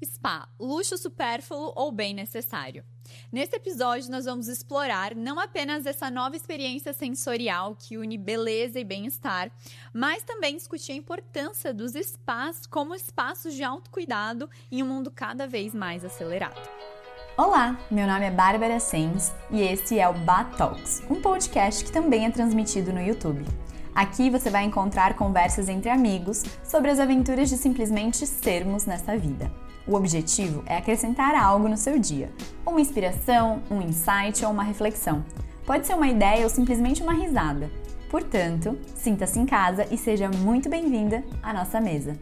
Spa, luxo supérfluo ou bem necessário? Nesse episódio, nós vamos explorar não apenas essa nova experiência sensorial que une beleza e bem-estar, mas também discutir a importância dos spas como espaços de autocuidado em um mundo cada vez mais acelerado. Olá, meu nome é Bárbara Sens e esse é o Batalks, um podcast que também é transmitido no YouTube. Aqui você vai encontrar conversas entre amigos sobre as aventuras de simplesmente sermos nessa vida. O objetivo é acrescentar algo no seu dia, uma inspiração, um insight ou uma reflexão. Pode ser uma ideia ou simplesmente uma risada. Portanto, sinta-se em casa e seja muito bem-vinda à nossa mesa.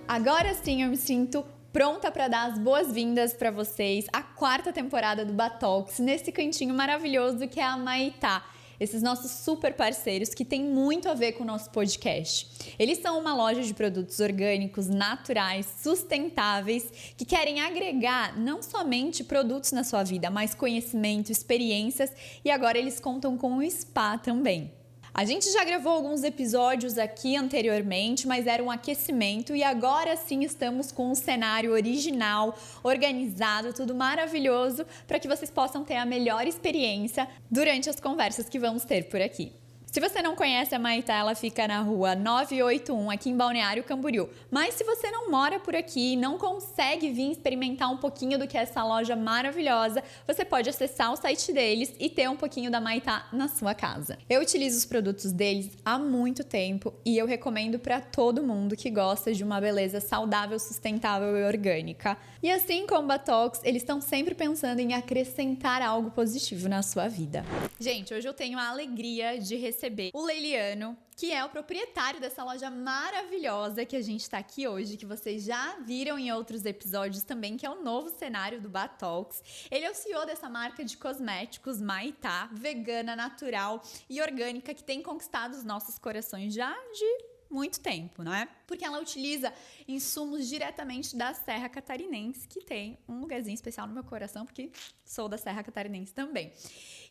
Agora sim eu me sinto pronta para dar as boas-vindas para vocês à 4ª temporada do Batalks, nesse cantinho maravilhoso que é a Maitá. Esses nossos super parceiros que têm muito a ver com o nosso podcast. Eles são uma loja de produtos orgânicos, naturais, sustentáveis, que querem agregar não somente produtos na sua vida, mas conhecimento, experiências, e agora eles contam com o spa também. A gente já gravou alguns episódios aqui anteriormente, mas era um aquecimento e agora sim estamos com um cenário original, organizado, tudo maravilhoso para que vocês possam ter a melhor experiência durante as conversas que vamos ter por aqui. Se você não conhece a Maitá, ela fica na rua 981, aqui em Balneário Camboriú. Mas se você não mora por aqui e não consegue vir experimentar um pouquinho do que é essa loja maravilhosa, você pode acessar o site deles e ter um pouquinho da Maitá na sua casa. Eu utilizo os produtos deles há muito tempo e eu recomendo para todo mundo que gosta de uma beleza saudável, sustentável e orgânica. E assim como o Batalks, eles estão sempre pensando em acrescentar algo positivo na sua vida. Gente, hoje eu tenho a alegria de receber o Leiliano, que é o proprietário dessa loja maravilhosa que a gente tá aqui hoje, que vocês já viram em outros episódios também, que é o novo cenário do Batalks. Ele é o CEO dessa marca de cosméticos Maitá, vegana, natural e orgânica, que tem conquistado os nossos corações já de muito tempo, não é? Porque ela utiliza insumos diretamente da Serra Catarinense, que tem um lugarzinho especial no meu coração, porque sou da Serra Catarinense também.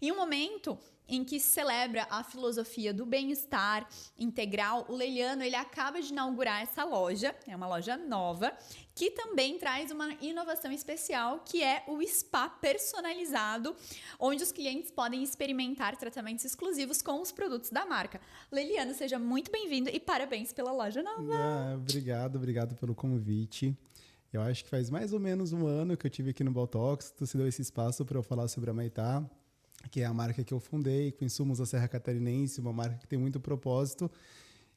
Em um momento em que se celebra a filosofia do bem-estar integral, o Leiliano, ele acaba de inaugurar essa loja, é uma loja nova, que também traz uma inovação especial, que é o spa personalizado, onde os clientes podem experimentar tratamentos exclusivos com os produtos da marca. Leiliano, seja muito bem-vindo e parabéns pela loja nova. Obrigado pelo convite. Eu acho que faz mais ou menos um ano que eu estive aqui no Batalks, tu se deu esse espaço para eu falar sobre a Maitá, que é a marca que eu fundei, com insumos da Serra Catarinense, uma marca que tem muito propósito.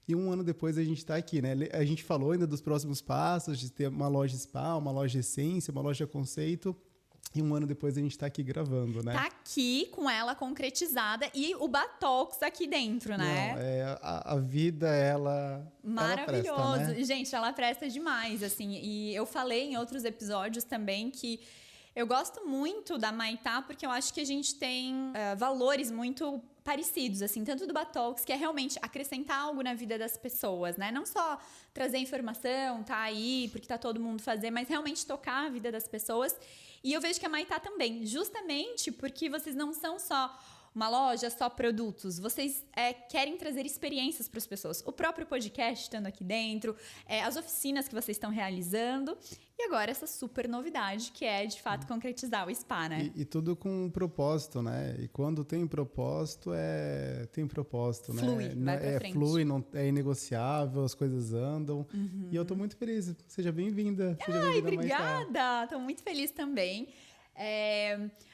E um ano depois a gente está aqui, né? A gente falou ainda dos próximos passos, de ter uma loja spa, uma loja essência, uma loja conceito. E um ano depois a gente está aqui gravando, né? Tá aqui com ela concretizada e o Batalks aqui dentro, né? Não, a vida, maravilhoso. Ela presta, né? Gente, ela presta demais, assim. E eu falei em outros episódios também que eu gosto muito da Maitá porque eu acho que a gente tem valores muito parecidos, assim, tanto do Batalks, que é realmente acrescentar algo na vida das pessoas, né? Não só trazer informação, tá aí, porque tá todo mundo fazendo, mas realmente tocar a vida das pessoas. E eu vejo que a Maitá também, justamente porque vocês não são só uma loja, só produtos. Vocês querem trazer experiências para as pessoas. O próprio podcast estando aqui dentro, as oficinas que vocês estão realizando. E agora essa super novidade, que é, de fato, concretizar o spa, né? E tudo com um propósito, né? E quando tem propósito, tem propósito, flui, né? Vai pra frente. Flui, não, é inegociável, as coisas andam. Uhum. E eu tô muito feliz. Seja bem-vinda. Ai, obrigada! Tô muito feliz também.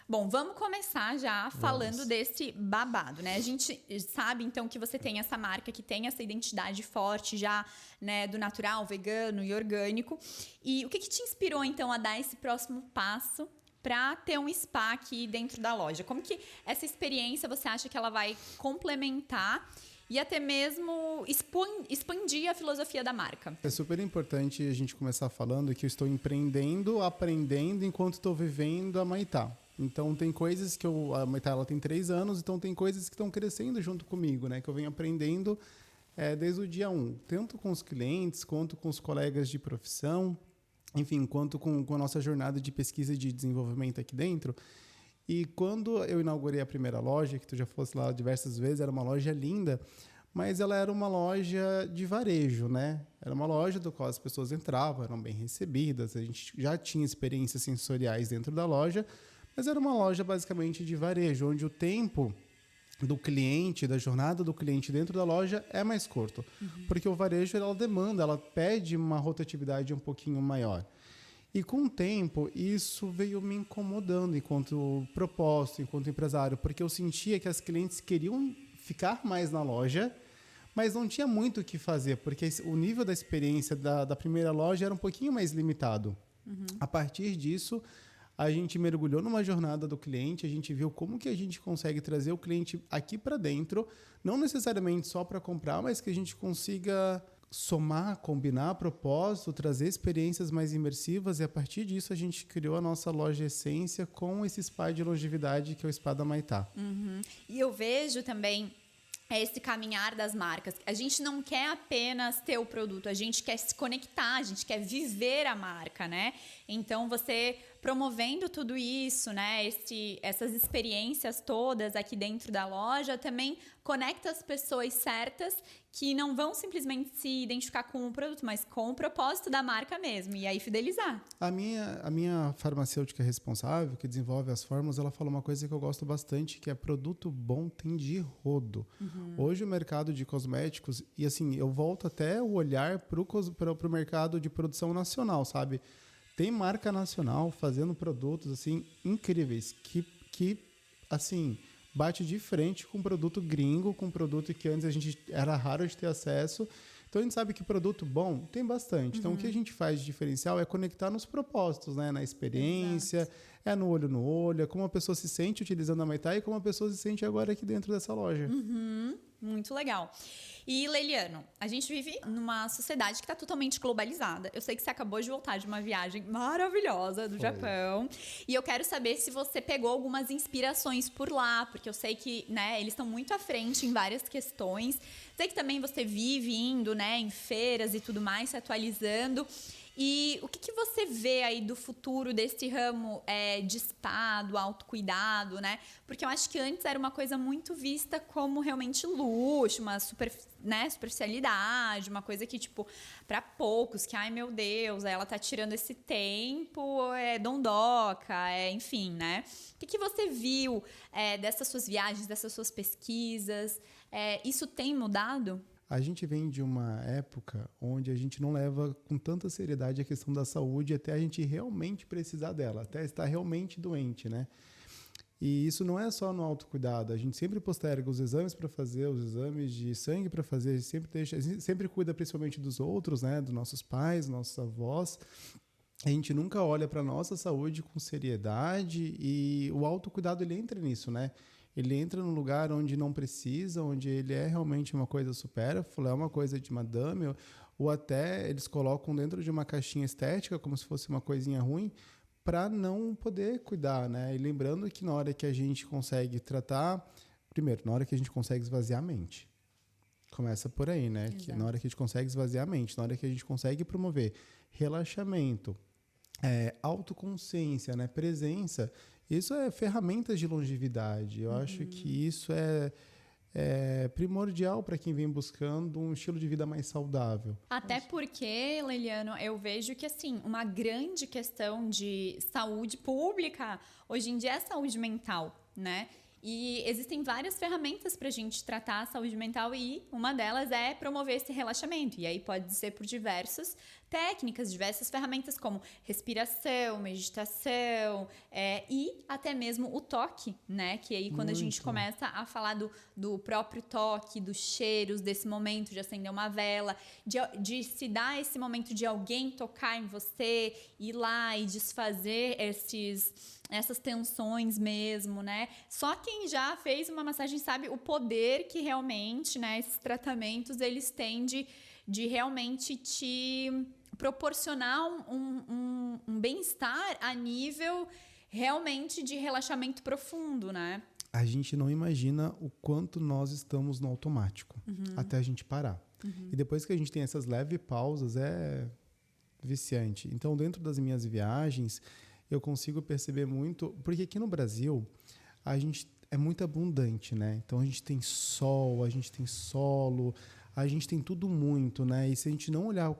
Bom, vamos começar já falando desse babado, né? A gente sabe, então, que você tem essa marca que tem essa identidade forte já, né, do natural, vegano e orgânico. E o que te inspirou, então, a dar esse próximo passo para ter um spa aqui dentro da loja? Como que essa experiência você acha que ela vai complementar e até mesmo expandir a filosofia da marca? É super importante a gente começar falando que eu estou empreendendo, aprendendo enquanto estou vivendo a Maitá. Então, tem coisas que a Maitá, ela tem 3 anos, então tem coisas que estão crescendo junto comigo, né? Que eu venho aprendendo desde o dia 1. Tanto com os clientes, quanto com os colegas de profissão, enfim, quanto com a nossa jornada de pesquisa e de desenvolvimento aqui dentro. E quando eu inaugurei a primeira loja, que tu já fosse lá diversas vezes, era uma loja linda, mas ela era uma loja de varejo, né? Era uma loja do qual as pessoas entravam, eram bem recebidas, a gente já tinha experiências sensoriais dentro da loja, mas era uma loja basicamente de varejo, onde o tempo do cliente, da jornada do cliente dentro da loja é mais curto. Porque o varejo, ela demanda, ela pede uma rotatividade um pouquinho maior. E com o tempo, isso veio me incomodando enquanto propósito, enquanto empresário, porque eu sentia que as clientes queriam ficar mais na loja, mas não tinha muito o que fazer, porque o nível da experiência da primeira loja era um pouquinho mais limitado. A partir disso, a gente mergulhou numa jornada do cliente, a gente viu como que a gente consegue trazer o cliente aqui para dentro, não necessariamente só para comprar, mas que a gente consiga somar, combinar propósito, trazer experiências mais imersivas, e a partir disso a gente criou a nossa loja Essência com esse spa de longevidade que é o Spa da Maitá. E eu vejo também esse caminhar das marcas. A gente não quer apenas ter o produto, a gente quer se conectar, a gente quer viver a marca, né? Então, você promovendo tudo isso, né? Essas experiências todas aqui dentro da loja também conecta as pessoas certas que não vão simplesmente se identificar com o produto, mas com o propósito da marca mesmo, e aí fidelizar. A minha farmacêutica responsável, que desenvolve as fórmulas, ela fala uma coisa que eu gosto bastante, que é produto bom tem de rodo. Hoje o mercado de cosméticos, e assim, eu volto até o olhar para o mercado de produção nacional, sabe? Tem marca nacional fazendo produtos assim incríveis, que assim, bate de frente com produto gringo, com produto que antes a gente era raro de ter acesso. Então a gente sabe que produto bom tem bastante. Então o que a gente faz de diferencial é conectar nos propósitos, né? Na experiência, é no olho, é como a pessoa se sente utilizando a Maitá e como a pessoa se sente agora aqui dentro dessa loja. Muito legal. E, Leiliano, a gente vive numa sociedade que está totalmente globalizada. Eu sei que você acabou de voltar de uma viagem maravilhosa do Japão. E eu quero saber se você pegou algumas inspirações por lá, porque eu sei que, né, eles estão muito à frente em várias questões. Sei que também você vive indo, né, em feiras e tudo mais, se atualizando. E o que você vê aí do futuro desse ramo de spa, do autocuidado, né? Porque eu acho que antes era uma coisa muito vista como realmente luxo, uma superficialidade, uma coisa que, tipo, para poucos, que, ai meu Deus, ela tá tirando esse tempo, é dondoca, enfim, né? O que você viu dessas suas viagens, dessas suas pesquisas? Isso tem mudado? A gente vem de uma época onde a gente não leva com tanta seriedade a questão da saúde até a gente realmente precisar dela, até estar realmente doente, né? E isso não é só no autocuidado, a gente sempre posterga os exames para fazer, os exames de sangue para fazer, a gente sempre cuida principalmente dos outros, né? Dos nossos pais, nossos avós. A gente nunca olha para a nossa saúde com seriedade e o autocuidado ele entra nisso, né? Ele entra num lugar onde não precisa, onde ele é realmente uma coisa supérflua, é uma coisa de madame, ou até eles colocam dentro de uma caixinha estética, como se fosse uma coisinha ruim, para não poder cuidar, né? E lembrando que na hora que a gente consegue tratar, primeiro, na hora que a gente consegue esvaziar a mente. Começa por aí, né? Que na hora que a gente consegue esvaziar a mente, na hora que a gente consegue promover relaxamento, autoconsciência, né? Presença, isso é ferramentas de longevidade. Eu acho que isso é primordial para quem vem buscando um estilo de vida mais saudável. Até porque, Leiliano, eu vejo que, assim, uma grande questão de saúde pública hoje em dia é saúde mental, né? E existem várias ferramentas para a gente tratar a saúde mental e uma delas é promover esse relaxamento. E aí pode ser por diversas técnicas, diversas ferramentas como respiração, meditação e até mesmo o toque, né? Que aí quando a gente começa a falar do próprio toque, dos cheiros, desse momento de acender uma vela, de se dar esse momento de alguém tocar em você, ir lá e desfazer essas tensões mesmo, né? Só quem já fez uma massagem sabe o poder que realmente, né, esses tratamentos, eles têm de realmente te proporcionar um bem-estar a nível realmente de relaxamento profundo, né? A gente não imagina o quanto nós estamos no automático, até a gente parar. E depois que a gente tem essas leves pausas, é viciante. Então, dentro das minhas viagens, eu consigo perceber muito, porque aqui no Brasil, a gente é muito abundante, né? Então a gente tem sol, a gente tem solo, a gente tem tudo muito, né? E se a gente não olhar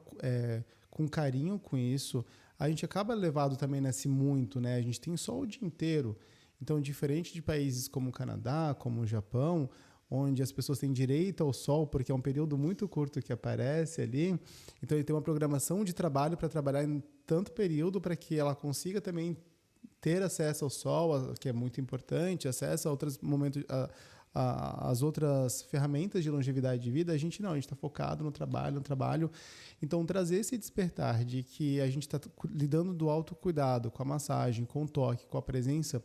com carinho com isso, a gente acaba levado também nesse muito, né? A gente tem sol o dia inteiro. Então, diferente de países como o Canadá, como o Japão, onde as pessoas têm direito ao sol, porque é um período muito curto que aparece ali, então ele tem uma programação de trabalho para trabalhar em tanto período para que ela consiga também ter acesso ao sol, que é muito importante, acesso a outros momentos, as outras ferramentas de longevidade de vida. A gente está focado no trabalho. Então, trazer esse despertar de que a gente está lidando do autocuidado, com a massagem, com o toque, com a presença,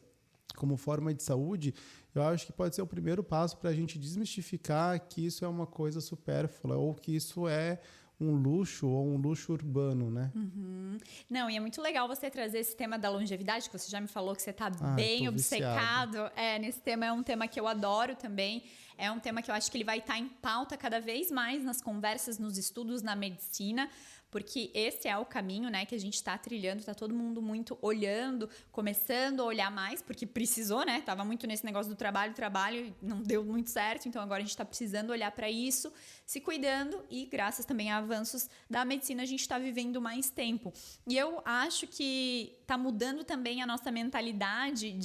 como forma de saúde, eu acho que pode ser o primeiro passo para a gente desmistificar que isso é uma coisa supérflua ou que isso é um luxo ou um luxo urbano, né? Uhum. Não, e é muito legal você trazer esse tema da longevidade, que você já me falou que você está bem obcecado. Nesse tema é um tema que eu adoro também. É um tema que eu acho que ele vai estar em pauta cada vez mais nas conversas, nos estudos, na medicina, porque esse é o caminho, né, que a gente está trilhando, está todo mundo muito olhando, começando a olhar mais, porque precisou, né? Tava muito nesse negócio do trabalho, não deu muito certo, então agora a gente está precisando olhar para isso, se cuidando, e graças também a avanços da medicina a gente está vivendo mais tempo. E eu acho que está mudando também a nossa mentalidade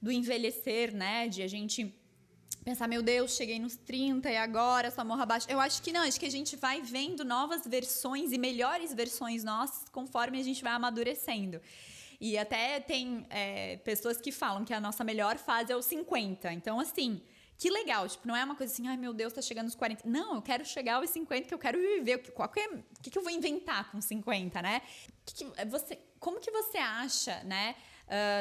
do envelhecer, né? De a gente pensar, meu Deus, cheguei nos 30 e agora só morro abaixo. Eu acho que não, acho que a gente vai vendo novas versões e melhores versões nossas conforme a gente vai amadurecendo. E até tem pessoas que falam que a nossa melhor fase é os 50. Então, assim, que legal. Tipo, não é uma coisa assim, ai meu Deus, tá chegando nos 40. Não, eu quero chegar aos 50, que eu quero viver. O que eu vou inventar com 50, né? Como que você acha, né?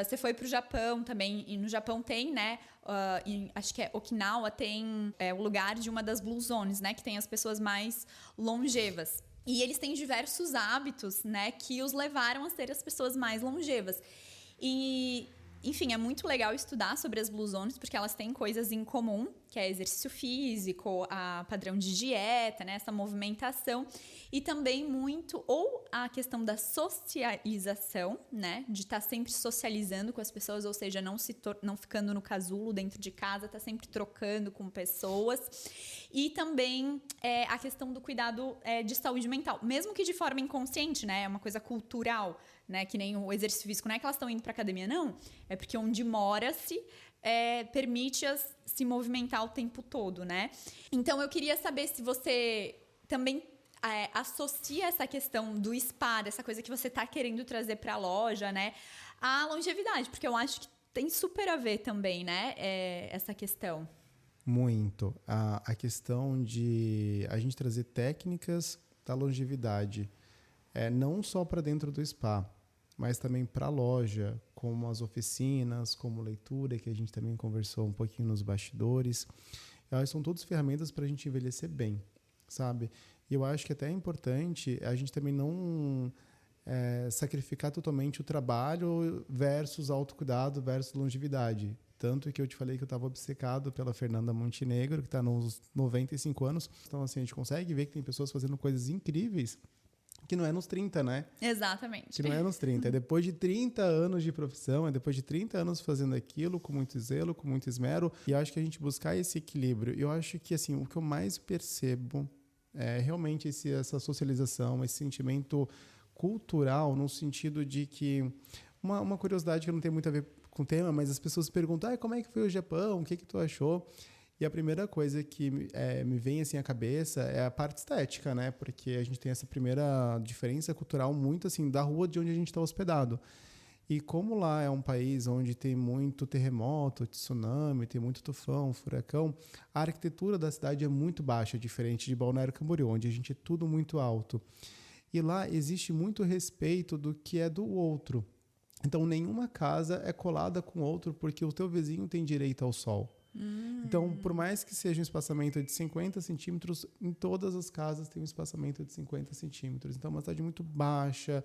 Você foi pro Japão também, e no Japão tem, né? Acho que Okinawa tem o lugar de uma das Blue Zones, né? Que tem as pessoas mais longevas. E eles têm diversos hábitos, né? Que os levaram a ser as pessoas mais longevas. E, enfim, é muito legal estudar sobre as Blue Zones, porque elas têm coisas em comum, que é exercício físico, a padrão de dieta, né, essa movimentação, e também muito, ou a questão da socialização, né, de estar sempre socializando com as pessoas, ou seja, não ficando no casulo dentro de casa, tá sempre trocando com pessoas, e também a questão do cuidado de saúde mental, mesmo que de forma inconsciente, né, é uma coisa cultural, né, que nem o exercício físico, não é que elas estão indo para academia, não, é porque onde mora-se permite-as se movimentar o tempo todo, né? Então, eu queria saber se você também associa essa questão do spa, dessa coisa que você está querendo trazer para a loja, né? À longevidade, porque eu acho que tem super a ver também, né? Essa questão. Muito. A questão de a gente trazer técnicas da longevidade, não só para dentro do spa, mas também para a loja, como as oficinas, como leitura, que a gente também conversou um pouquinho nos bastidores. São todas ferramentas para a gente envelhecer bem, sabe? E eu acho que até é importante a gente também não sacrificar totalmente o trabalho versus autocuidado versus longevidade. Tanto que eu te falei que eu estava obcecado pela Fernanda Montenegro, que está nos 95 anos. Então, assim, a gente consegue ver que tem pessoas fazendo coisas incríveis que não é nos 30, né? Exatamente. Que não é nos 30. É depois de 30 anos de profissão, é depois de 30 anos fazendo aquilo com muito zelo, com muito esmero. E eu acho que a gente buscar esse equilíbrio. Eu acho que, assim, o que eu mais percebo é realmente essa socialização, esse sentimento cultural, no sentido de que... Uma curiosidade que não tem muito a ver com o tema, mas as pessoas perguntam, como é que foi o Japão? O que tu achou? E a primeira coisa que me vem assim à cabeça é a parte estética, né? Porque a gente tem essa primeira diferença cultural muito assim da rua de onde a gente está hospedado. E como lá é um país onde tem muito terremoto, tsunami, tem muito tufão, furacão, a arquitetura da cidade é muito baixa, diferente de Balneário Camboriú, onde a gente é tudo muito alto. E lá existe muito respeito do que é do outro. Então, nenhuma casa é colada com outro porque o teu vizinho tem direito ao sol. Então, por mais que seja um espaçamento de 50 centímetros, em todas as casas tem um espaçamento de 50 centímetros. Então, é uma cidade muito baixa,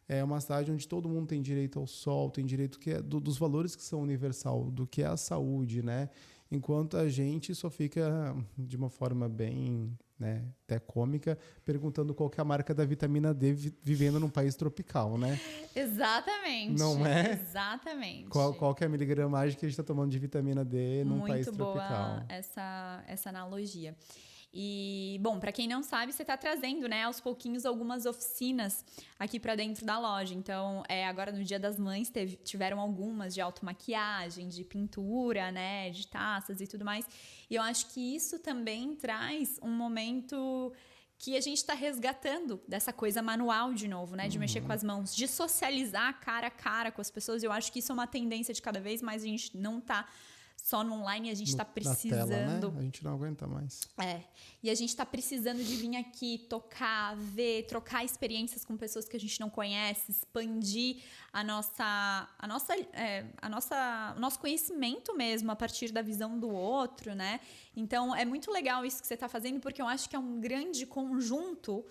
é uma cidade onde todo mundo tem direito ao sol, tem direito dos valores que são universal, do que é a saúde, né? Enquanto a gente só fica de uma forma bem né, até cômica, perguntando qual que é a marca da vitamina D vivendo num país tropical, né? Exatamente. Não é? Exatamente. Qual que é a miligramagem que a gente está tomando de vitamina D num país Muito boa tropical? essa analogia. E, bom, para quem não sabe, você está trazendo, né, aos pouquinhos algumas oficinas aqui para dentro da loja. Então, agora no Dia das Mães tiveram algumas de automaquiagem, de pintura, né, de taças e tudo mais. E eu acho que isso também traz um momento que a gente está resgatando dessa coisa manual de novo, né, de mexer com as mãos, de socializar cara a cara com as pessoas. Eu acho que isso é uma tendência de cada vez mais a gente não tá só no online, a gente está precisando. Na tela, né? A gente não aguenta mais. E a gente está precisando de vir aqui, tocar, ver, trocar experiências com pessoas que a gente não conhece, expandir o nosso conhecimento mesmo a partir da visão do outro, né? Então, é muito legal isso que você está fazendo, porque eu acho que é um grande conjunto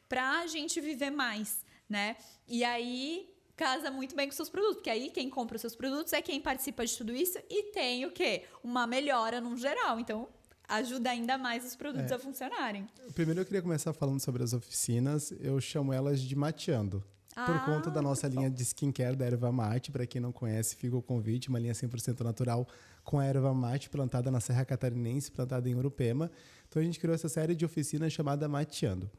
para a gente viver mais, né? E aí casa muito bem com os seus produtos, porque aí quem compra os seus produtos é quem participa de tudo isso e tem o quê? Uma melhora no geral. Então, ajuda ainda mais os produtos a funcionarem. Primeiro eu queria começar falando sobre as oficinas. Eu chamo elas de mateando. Por conta da nossa linha de skincare da erva mate. Para quem não conhece, fica o convite. Uma linha 100% natural com a erva mate plantada na Serra Catarinense, plantada em Urupema. Então, a gente criou essa série de oficinas chamada Mateando.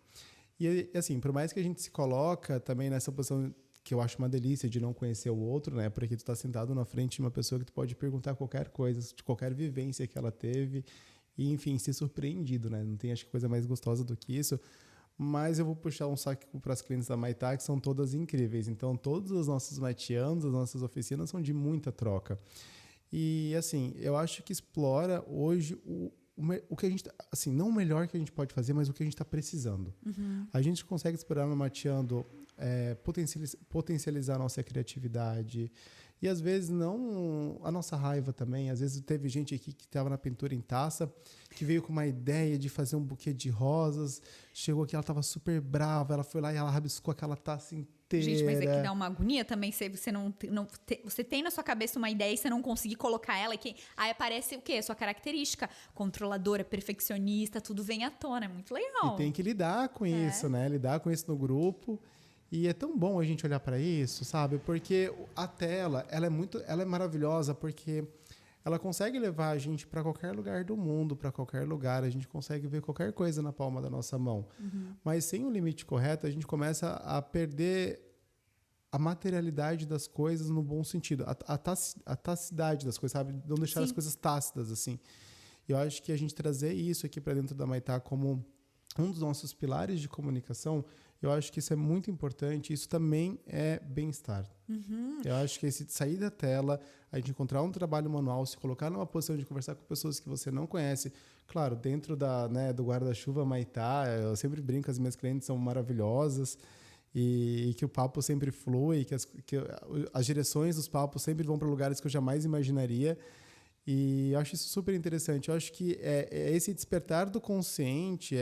E assim, por mais que a gente se coloca também nessa posição que eu acho uma delícia de não conhecer o outro, né? Porque tu tá sentado na frente de uma pessoa que tu pode perguntar qualquer coisa, de qualquer vivência que ela teve e, enfim, ser surpreendido, né? Não tem, acho que, coisa mais gostosa do que isso. Mas eu vou puxar um saco para as clientes da Maitá, que são todas incríveis. Então, todos os nossos mateandos, as nossas oficinas são de muita troca. E, assim, eu acho que explora hoje o que a gente, assim, não o melhor que a gente pode fazer, mas o que a gente está precisando. A gente consegue explorar no mateando, potencializar a nossa criatividade e às vezes não a nossa raiva também. Às vezes teve gente aqui que estava na pintura em taça, que veio com uma ideia de fazer um buquê de rosas, chegou aqui, ela estava super brava, ela foi lá e ela rabiscou aquela taça inteira. Gente, mas é que dá uma agonia também, você tem na sua cabeça uma ideia e você não conseguir colocar ela, aí aparece o quê? A sua característica, controladora, perfeccionista, tudo vem à tona, é muito legal. E tem que lidar com isso, né? Lidar com isso no grupo. E é tão bom a gente olhar para isso, sabe? Porque a tela, ela é maravilhosa porque ela consegue levar a gente para qualquer lugar do mundo, para qualquer lugar. A gente consegue ver qualquer coisa na palma da nossa mão. Mas sem o limite correto, a gente começa a perder a materialidade das coisas no bom sentido. A tacidade das coisas, sabe? Não deixar as coisas tácitas, assim. Eu acho que a gente trazer isso aqui para dentro da Maitá como um dos nossos pilares de comunicação, eu acho que isso é muito importante. Isso também é bem-estar. Eu acho que esse sair da tela, a gente encontrar um trabalho manual, se colocar numa posição de conversar com pessoas que você não conhece, claro, dentro do guarda-chuva Maitá, eu sempre brinco, as minhas clientes são maravilhosas e que o papo sempre flui, que as direções dos papos sempre vão para lugares que eu jamais imaginaria. E eu acho isso super interessante. Eu acho que é esse despertar do consciente,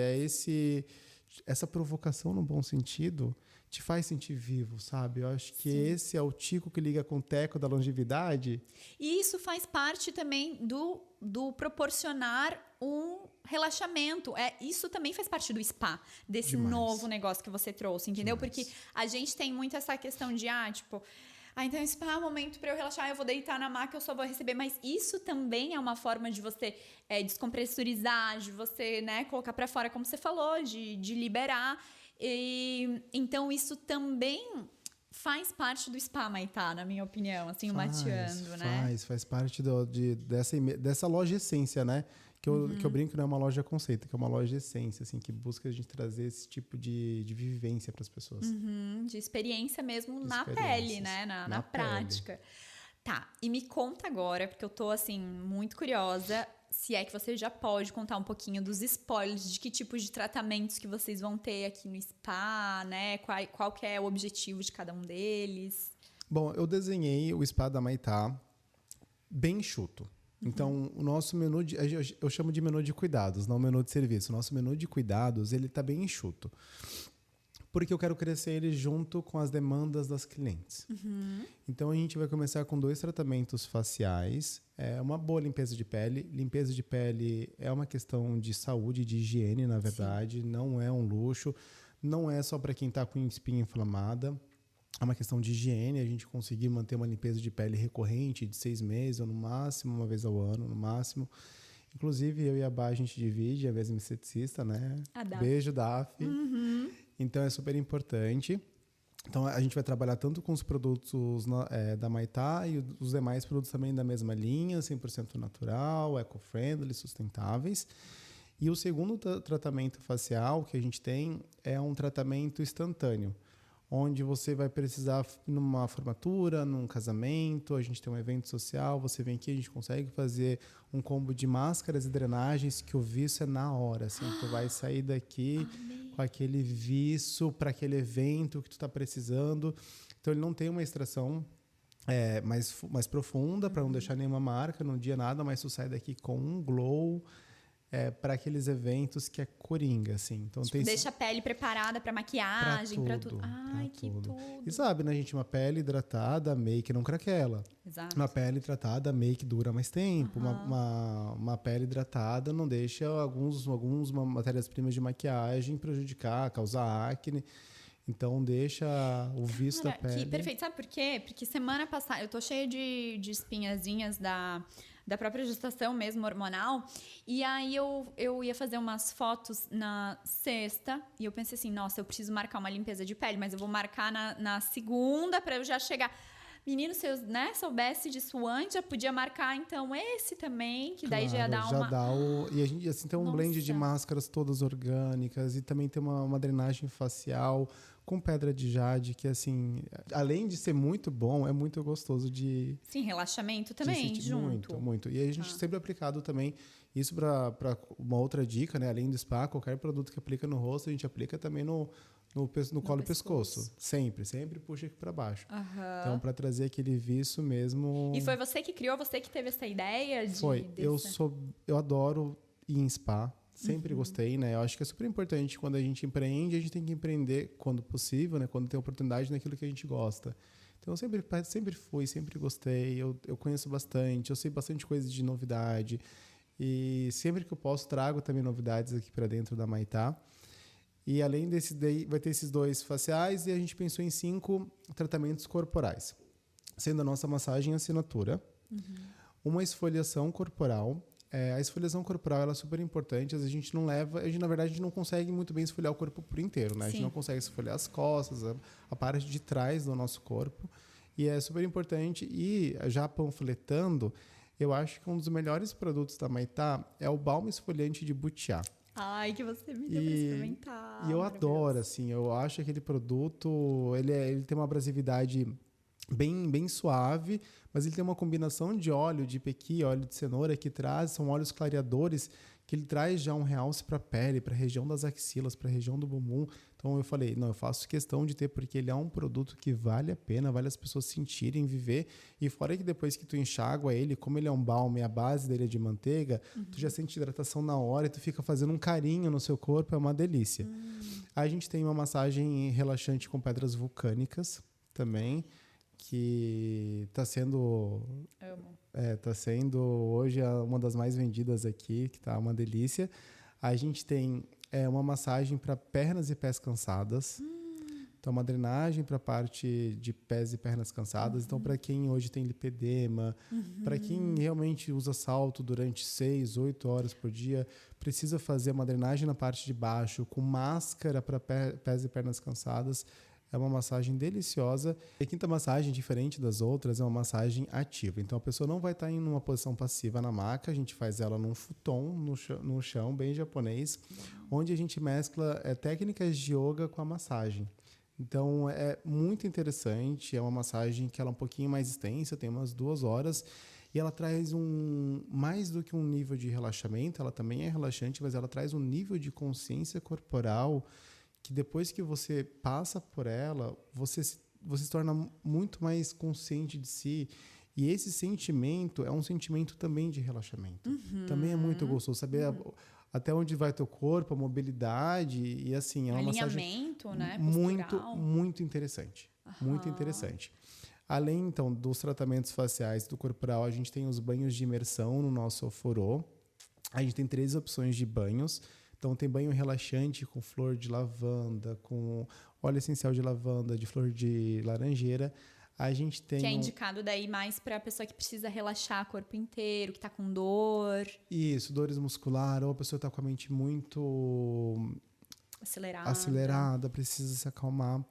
essa provocação no bom sentido, te faz sentir vivo, sabe? Eu acho que esse é o tico que liga com o teco da longevidade. E isso faz parte também do proporcionar um relaxamento. Isso também faz parte do spa, desse novo negócio que você trouxe, entendeu? Porque a gente tem muito essa questão de, então spa é um momento para eu relaxar, eu vou deitar na maca, eu só vou receber. Mas isso também é uma forma de você descompressurizar, de você, né, colocar para fora, como você falou, de liberar. Então isso também faz parte do spa, Maitá, na minha opinião, assim, o mateando, né? Faz parte dessa loja essência, né? Que eu brinco, não é uma loja conceito, que é uma loja essência, assim, que busca a gente trazer esse tipo de vivência para as pessoas. De experiência mesmo na pele, né? Na prática. Tá, e me conta agora, porque eu tô, assim, muito curiosa, se é que você já pode contar um pouquinho dos spoilers, de que tipos de tratamentos que vocês vão ter aqui no spa, né? Qual que é o objetivo de cada um deles? Bom, eu desenhei o spa da Maitá bem enxuto. Então, o nosso menu, eu chamo de menu de cuidados, não menu de serviço. O nosso menu de cuidados, ele está bem enxuto. porque eu quero crescer ele junto com as demandas das clientes. Então, a gente vai começar com 2 tratamentos faciais. Uma boa limpeza de pele. Limpeza de pele é uma questão de saúde, de higiene, na verdade. Sim. Não é um luxo. Não é só para quem está com espinha inflamada. É uma questão de higiene. A gente conseguir manter uma limpeza de pele recorrente de 6 meses, ou no máximo, uma vez ao ano, no máximo. Inclusive, eu e a Bá, a gente divide, a mesma esteticista, né? Beijo, Daf. Então, é super importante. Então, a gente vai trabalhar tanto com os produtos da Maitá e os demais produtos também da mesma linha, 100% natural, eco-friendly, sustentáveis. E o segundo tratamento facial que a gente tem é um tratamento instantâneo, onde você vai precisar, numa formatura, num casamento, a gente tem um evento social, você vem aqui, a gente consegue fazer um combo de máscaras e drenagens que o viço é na hora, assim, tu vai sair daqui com aquele viço para aquele evento que tu está precisando. Então, ele não tem uma extração mais profunda, para não deixar nenhuma marca, não dia nada, mas tu sai daqui com um glow, para aqueles eventos que é coringa, assim. Então, tipo, deixa a pele preparada para maquiagem, para tudo. Ai, que tudo. E sabe, né, gente, uma pele hidratada, a make não craquela. Exato. Uma pele hidratada, a make dura mais tempo. Uma pele hidratada não deixa algumas matérias-primas de maquiagem prejudicar, causar acne. Então, deixa o visto da pele. Perfeito. Sabe por quê? Porque semana passada eu tô cheia de espinhazinhas da própria gestação mesmo, hormonal. E aí eu ia fazer umas fotos na sexta e eu pensei assim, nossa, eu preciso marcar uma limpeza de pele, mas eu vou marcar na segunda para eu já chegar. Menino, se eu soubesse disso antes, já podia marcar então esse também, que daí já ia dar uma... E a gente assim, tem um blend de máscaras todas orgânicas e também tem uma drenagem facial com pedra de jade, que assim, além de ser muito bom, é muito gostoso de... Sim, relaxamento também, junto. Muito. E a gente sempre aplicado também isso para uma outra dica, né? Além do spa, qualquer produto que aplica no rosto, a gente aplica também no colo e pescoço. Sempre puxa aqui para baixo. Então, para trazer aquele viço mesmo... E foi você que criou, você que teve essa ideia de... Foi. Eu adoro ir em spa. Sempre gostei, né? Eu acho que é super importante quando a gente empreende, a gente tem que empreender quando possível, né? Quando tem oportunidade naquilo que a gente gosta. Então, eu sempre fui, sempre gostei. Eu conheço bastante, eu sei bastante coisa de novidade. E sempre que eu posso, trago também novidades aqui para dentro da Maitá. E além desse daí, vai ter esses 2 faciais e a gente pensou em 5 tratamentos corporais. Sendo a nossa massagem assinatura, uma esfoliação corporal. A esfoliação corporal ela é super importante, a gente não leva, na verdade a gente não consegue muito bem esfoliar o corpo por inteiro, né? A gente não consegue esfoliar as costas, a parte de trás do nosso corpo, e é super importante. E já panfletando, eu acho que um dos melhores produtos da Maitá é o balme esfoliante de butiá. Ai, que você me deu pra experimentar. E eu adoro, assim, eu acho aquele produto, ele tem uma abrasividade bem suave, mas ele tem uma combinação de óleo de pequi, óleo de cenoura são óleos clareadores que ele traz já um realce para a pele, para a região das axilas, para a região do bumbum. Então eu falei, não, eu faço questão de ter, porque ele é um produto que vale a pena, vale as pessoas sentirem, viver. E fora que depois que tu enxágua ele, como ele é um balme, a base dele é de manteiga, tu já sente hidratação na hora e tu fica fazendo um carinho no seu corpo, é uma delícia. A gente tem uma massagem relaxante com pedras vulcânicas também, que está sendo hoje uma das mais vendidas aqui, que está uma delícia. A gente tem uma massagem para pernas e pés cansadas. Então, uma drenagem para a parte de pés e pernas cansadas. Então, para quem hoje tem lipedema, para quem realmente usa salto durante 6, 8 horas por dia, precisa fazer uma drenagem na parte de baixo com máscara para pés e pernas cansadas. É uma massagem deliciosa. E a quinta massagem, diferente das outras, é uma massagem ativa. Então, a pessoa não vai estar em uma posição passiva na maca. A gente faz ela num futon, no chão, bem japonês, onde a gente mescla técnicas de yoga com a massagem. Então, é muito interessante. É uma massagem que ela é um pouquinho mais extensa, tem umas 2 horas. E ela traz mais do que um nível de relaxamento. Ela também é relaxante, mas ela traz um nível de consciência corporal que depois que você passa por ela, você se torna muito mais consciente de si. E esse sentimento é um sentimento também de relaxamento. Também é muito gostoso. Saber até onde vai teu corpo, a mobilidade, e assim, é uma massagem alinhamento, né? muito, Postural. muito interessante. Muito interessante. Além, então, dos tratamentos faciais do corporal, a gente tem os banhos de imersão no nosso Oforô. A gente tem 3 opções de banhos. Então, tem banho relaxante com flor de lavanda, com óleo essencial de lavanda, de flor de laranjeira. A gente tem Que é indicado daí mais para a pessoa que precisa relaxar o corpo inteiro, que tá com dor. Isso, dores musculares, ou a pessoa está com a mente muito acelerada, precisa se acalmar.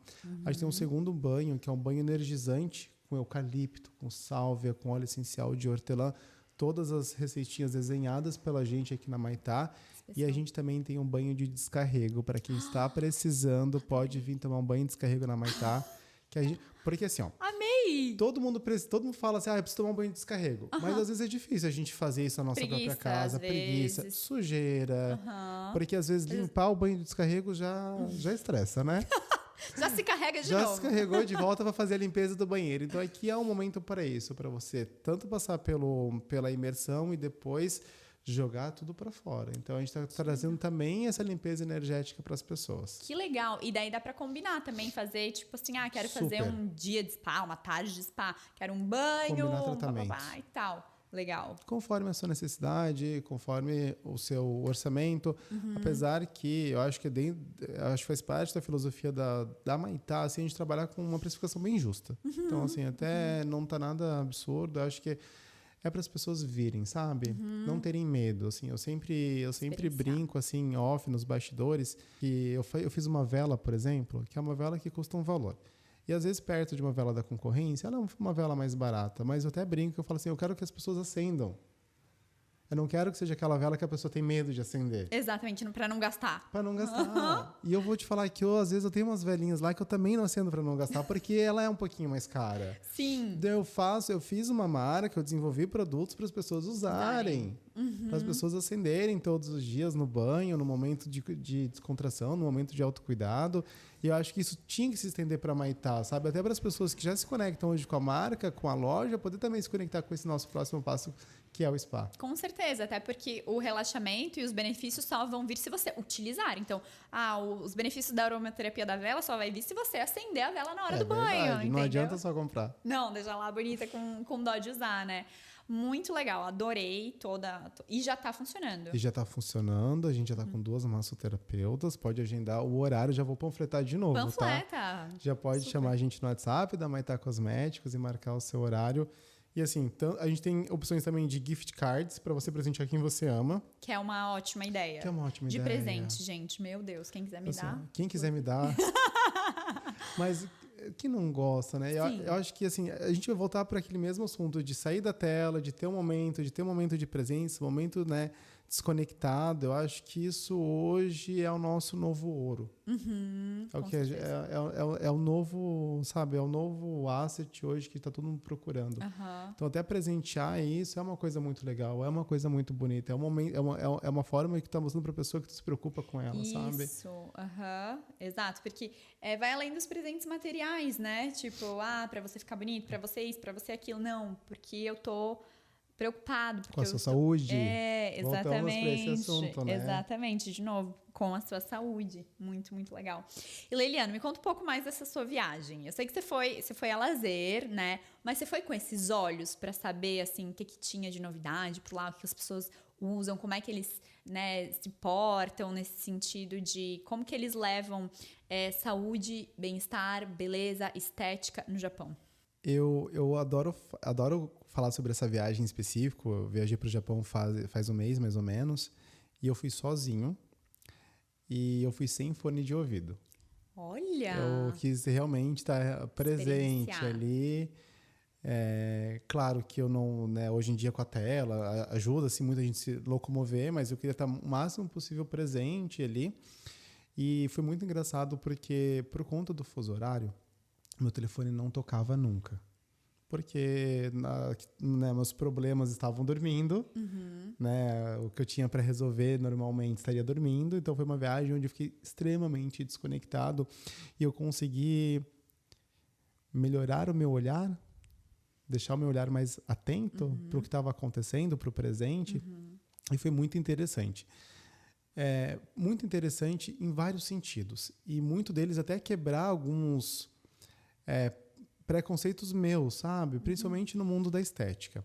A gente tem um segundo banho, que é um banho energizante, com eucalipto, com sálvia, com óleo essencial de hortelã. Todas as receitinhas desenhadas pela gente aqui na Maitá. E a gente também tem um banho de descarrego. Para quem está precisando, pode vir tomar um banho de descarrego na Maitá. Porque assim, ó. Amei! Todo mundo fala assim, eu preciso tomar um banho de descarrego. Mas às vezes é difícil a gente fazer isso na nossa própria casa. Preguiça, sujeira. Porque às vezes limpar o banho de descarrego já estressa, né? Já se carrega de Já novo. se carregou de volta para fazer a limpeza do banheiro. Então aqui é um momento para isso, para você tanto passar pela imersão e depois jogar tudo para fora. Então a gente está trazendo também essa limpeza energética para as pessoas. Que legal. E daí dá para combinar também, fazer tipo assim, quero fazer um dia de spa, uma tarde de spa, quero um banho, combinar tratamentos e tal. Legal. Conforme a sua necessidade, conforme o seu orçamento. Apesar que eu acho que faz parte da filosofia da Maitá, assim, a gente trabalhar com uma precificação bem justa. Então, assim, até não tá nada absurdo. Eu acho que é para as pessoas virem, sabe? Não terem medo, assim. Eu sempre brinco, assim, off, nos bastidores, que eu fiz uma vela, por exemplo, que é uma vela que custa um valor. E às vezes perto de uma vela da concorrência, ela é uma vela mais barata. Mas eu até brinco, eu falo assim, eu quero que as pessoas acendam. Eu não quero que seja aquela vela que a pessoa tem medo de acender. Exatamente, para não gastar. Para não gastar. E eu vou te falar que às vezes eu tenho umas velhinhas lá que eu também não acendo para não gastar, porque ela é um pouquinho mais cara. Sim. Então eu fiz uma marca, eu desenvolvi produtos para as pessoas usarem. Para as pessoas acenderem todos os dias no banho, no momento de descontração, no momento de autocuidado. E eu acho que isso tinha que se estender para a Maitá, sabe? Até para as pessoas que já se conectam hoje com a marca, com a loja, poder também se conectar com esse nosso próximo passo, que é o spa. Com certeza, até porque o relaxamento e os benefícios só vão vir se você utilizar. Então, os benefícios da aromaterapia da vela só vai vir se você acender a vela na hora do banho. Verdade, não entendeu? adianta só comprar. Não, deixa lá bonita com dó de usar, né? Muito legal, adorei toda. E já tá funcionando. E já tá funcionando, a gente já tá com 2 massoterapeutas, pode agendar o horário, já vou panfletar de novo, Panfleta. Tá? Já pode chamar a gente no WhatsApp da Maitá Cosméticos e marcar o seu horário. E assim, a gente tem opções também de gift cards para você presentear quem você ama. Que é uma ótima ideia. Que é uma ótima de ideia. presente, gente. Meu Deus, quem quiser me dar. Quem quiser me dar. Mas que não gosta, né? Eu acho que assim, a gente vai voltar para aquele mesmo assunto de sair da tela, de ter um momento de presença, um momento, né, desconectado. Eu acho que isso hoje é o nosso novo ouro. É o que é o novo, sabe? É o novo asset hoje que está todo mundo procurando. Então, até presentear isso é uma coisa muito legal, é uma coisa muito bonita, é uma forma que tu tá mostrando para a pessoa que tu se preocupa com ela, sabe? Isso, exato, porque vai além dos presentes materiais, né? Tipo, para você ficar bonito, para você isso, para você aquilo. Não, porque eu tô preocupado. Porque com a sua saúde. Exatamente. Voltamos para esse assunto, né? Exatamente, de novo, com a sua saúde. Muito, muito legal. E Leiliano, me conta um pouco mais dessa sua viagem. Eu sei que você foi a lazer, né? Mas você foi com esses olhos para saber, assim, o que tinha de novidade por lá, o que as pessoas usam, como é que eles, né, se portam nesse sentido de como que eles levam saúde, bem-estar, beleza, estética no Japão. Eu adoro falar sobre essa viagem em específico. Eu viajei para o Japão faz um mês, mais ou menos, e eu fui sozinho e eu fui sem fone de ouvido. Olha! Eu quis realmente estar presente ali. Claro que eu não, né, hoje em dia com a tela ajuda assim, muita gente se locomover, mas eu queria estar o máximo possível presente ali. E foi muito engraçado porque, por conta do fuso horário, meu telefone não tocava nunca. Porque meus problemas estavam dormindo. Né? O que eu tinha para resolver normalmente estaria dormindo. Então foi uma viagem onde eu fiquei extremamente desconectado. E eu consegui melhorar o meu olhar, deixar o meu olhar mais atento para o que estava acontecendo, para o presente. E foi muito interessante. é muito interessante em vários sentidos. E muito deles até quebrar alguns preconceitos meus, sabe? Principalmente no mundo da estética.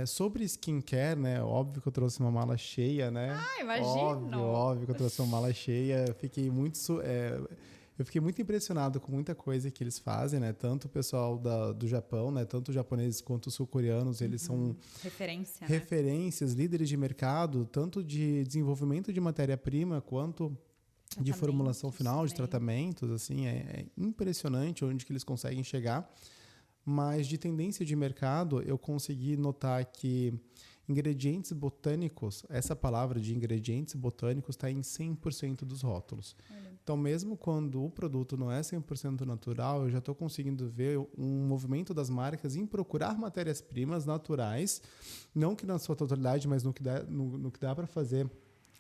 Sobre skincare, né? Óbvio que eu trouxe uma mala cheia, né? Ah, imagino! Óbvio que eu trouxe uma mala cheia. Eu fiquei muito impressionado com muita coisa que eles fazem, né? Tanto o pessoal do Japão, né? Tanto os japoneses quanto os sul-coreanos, eles são referências, líderes de mercado, tanto de desenvolvimento de matéria-prima quanto de formulação final, de tratamentos. Assim, é impressionante onde que eles conseguem chegar. Mas de tendência de mercado, eu consegui notar que ingredientes botânicos, essa palavra de ingredientes botânicos está em 100% dos rótulos. Então, mesmo quando o produto não é 100% natural, eu já estou conseguindo ver um movimento das marcas em procurar matérias-primas naturais, não que na sua totalidade, mas no que dá para fazer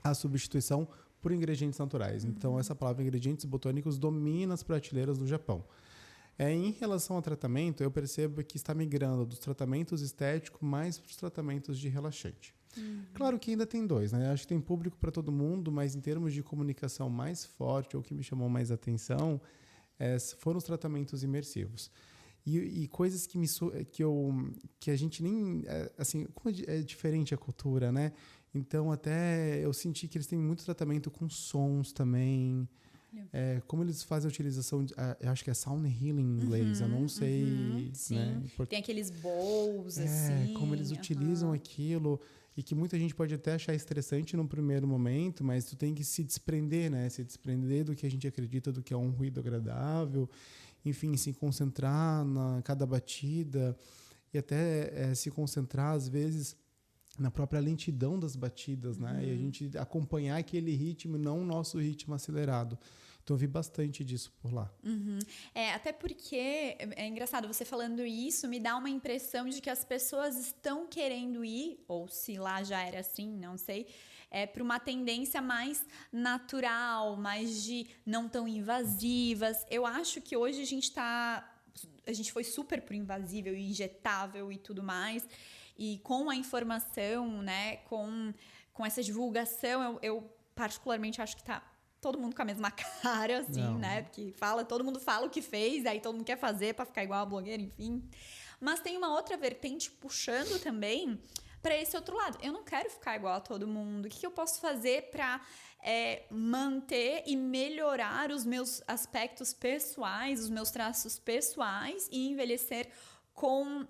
a substituição por ingredientes naturais. Então, essa palavra ingredientes botânicos domina as prateleiras do Japão. Em relação ao tratamento, eu percebo que está migrando dos tratamentos estéticos mais para os tratamentos de relaxante. Claro que ainda tem dois, né? Acho que tem público para todo mundo, mas em termos de comunicação mais forte, ou que me chamou mais atenção, foram os tratamentos imersivos. E coisas que a gente nem... Assim, como é diferente a cultura, né? Então, até eu senti que eles têm muito tratamento com sons também. Como eles fazem a utilização, eu acho que é sound healing em inglês, eu não sei. Sim. Né? Tem aqueles bowls, assim. Como eles utilizam aquilo, e que muita gente pode até achar estressante no primeiro momento, mas tu tem que se desprender, né? Se desprender do que a gente acredita, do que é um ruído agradável, enfim, se concentrar na cada batida, e até se concentrar, às vezes, na própria lentidão das batidas, né? E a gente acompanhar aquele ritmo, não o nosso ritmo acelerado. Então, eu vi bastante disso por lá. Até porque, é engraçado, você falando isso, me dá uma impressão de que as pessoas estão querendo ir, ou se lá já era assim, não sei, para uma tendência mais natural, mais de não tão invasivas. Eu acho que hoje a gente foi super pro invasível e injetável e tudo mais. E com a informação, né, com essa divulgação, eu particularmente acho que tá todo mundo com a mesma cara, assim, né? Porque todo mundo fala o que fez, aí todo mundo quer fazer para ficar igual a blogueira, enfim. Mas tem uma outra vertente puxando também para esse outro lado. Eu não quero ficar igual a todo mundo. O que eu posso fazer para manter e melhorar os meus aspectos pessoais, os meus traços pessoais e envelhecer com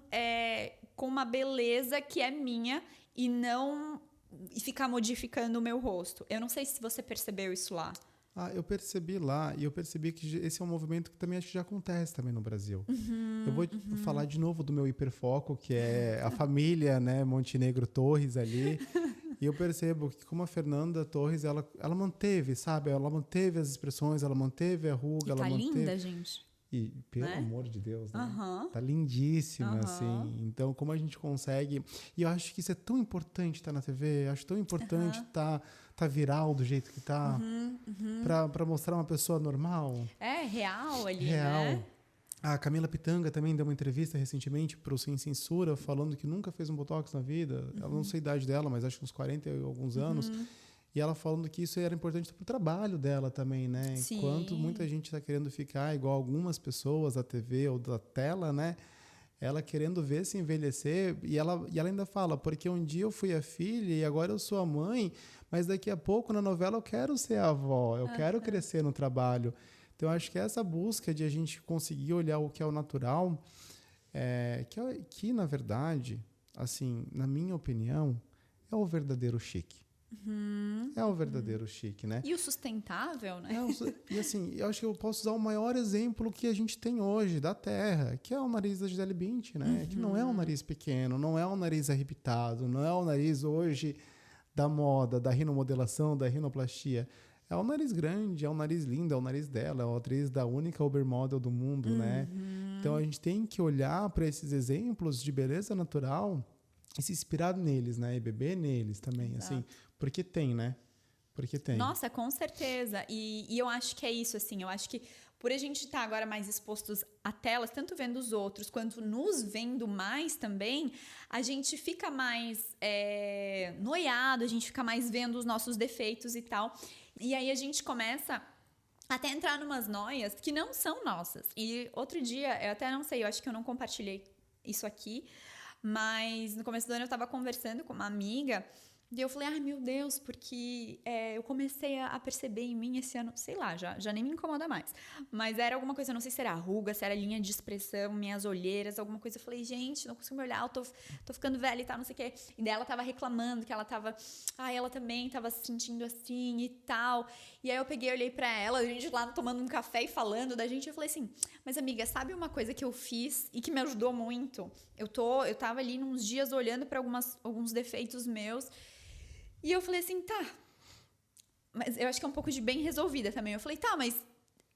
uma beleza que é minha e não ficar modificando o meu rosto. Eu não sei se você percebeu isso lá. Eu percebi lá, e eu percebi que esse é um movimento que também acho que já acontece também no Brasil. Eu vou falar de novo do meu hiperfoco, que é a família, né, Montenegro Torres ali. E eu percebo que como a Fernanda Torres, ela manteve, sabe? Ela manteve as expressões, ela manteve a ruga, ela manteve... linda, gente. E, pelo amor de Deus, né? Tá lindíssima, assim. Então, como a gente consegue... E eu acho que isso é tão importante estar na TV, eu acho tão importante tá viral do jeito que tá, pra mostrar uma pessoa normal. Real ali, real. Né? A Camila Pitanga também deu uma entrevista recentemente pro Sem Censura, falando que nunca fez um botox na vida. Ela não sei a idade dela, mas acho que uns 40 e alguns anos. E ela falando que isso era importante para o trabalho dela também, né? Sim. Enquanto muita gente está querendo ficar igual algumas pessoas da TV ou da tela, né? Ela querendo ver se envelhecer. E ela ainda fala, porque um dia eu fui a filha e agora eu sou a mãe, mas daqui a pouco na novela eu quero ser a avó, eu quero crescer no trabalho. Então, eu acho que essa busca de a gente conseguir olhar o que é o natural, que na verdade, assim, na minha opinião, é o verdadeiro chique. É o verdadeiro chique, né? E o sustentável, né? E assim, eu acho que eu posso usar o maior exemplo que a gente tem hoje da Terra, que é o nariz da Gisele Bündchen, né? Que não é um nariz pequeno, não é um nariz arrebitado, não é o nariz hoje da moda, da rinomodelação, da rinoplastia. É um nariz grande, é um nariz lindo, é o nariz dela, é a atriz da única Ubermodel do mundo, né? Então a gente tem que olhar para esses exemplos de beleza natural e se inspirar neles, né? E beber neles também, assim. Porque tem, né? Porque tem. Nossa, com certeza. E eu acho que é isso, assim. Eu acho que por a gente estar agora mais expostos a telas, tanto vendo os outros quanto nos vendo mais também, a gente fica mais noiado, a gente fica mais vendo os nossos defeitos e tal. E aí a gente começa até entrar numas noias que não são nossas. E outro dia, eu até não sei, eu acho que eu não compartilhei isso aqui, mas no começo do ano eu tava conversando com uma amiga e eu falei, ai meu Deus, porque eu comecei a perceber em mim esse ano, sei lá, já nem me incomoda mais, mas era alguma coisa, não sei se era ruga, se era linha de expressão, minhas olheiras, alguma coisa. Eu falei, gente, não consigo me olhar, eu tô ficando velha e tal, não sei o quê. E daí ela tava reclamando que ela também tava se sentindo assim e tal. E aí eu peguei, olhei pra ela, a gente lá tomando um café e falando da gente, eu falei assim, mas amiga, sabe uma coisa que eu fiz e que me ajudou muito? Eu tava ali uns dias olhando pra alguns defeitos meus. E eu falei assim, tá, mas eu acho que é um pouco de bem resolvida também. Eu falei, tá, mas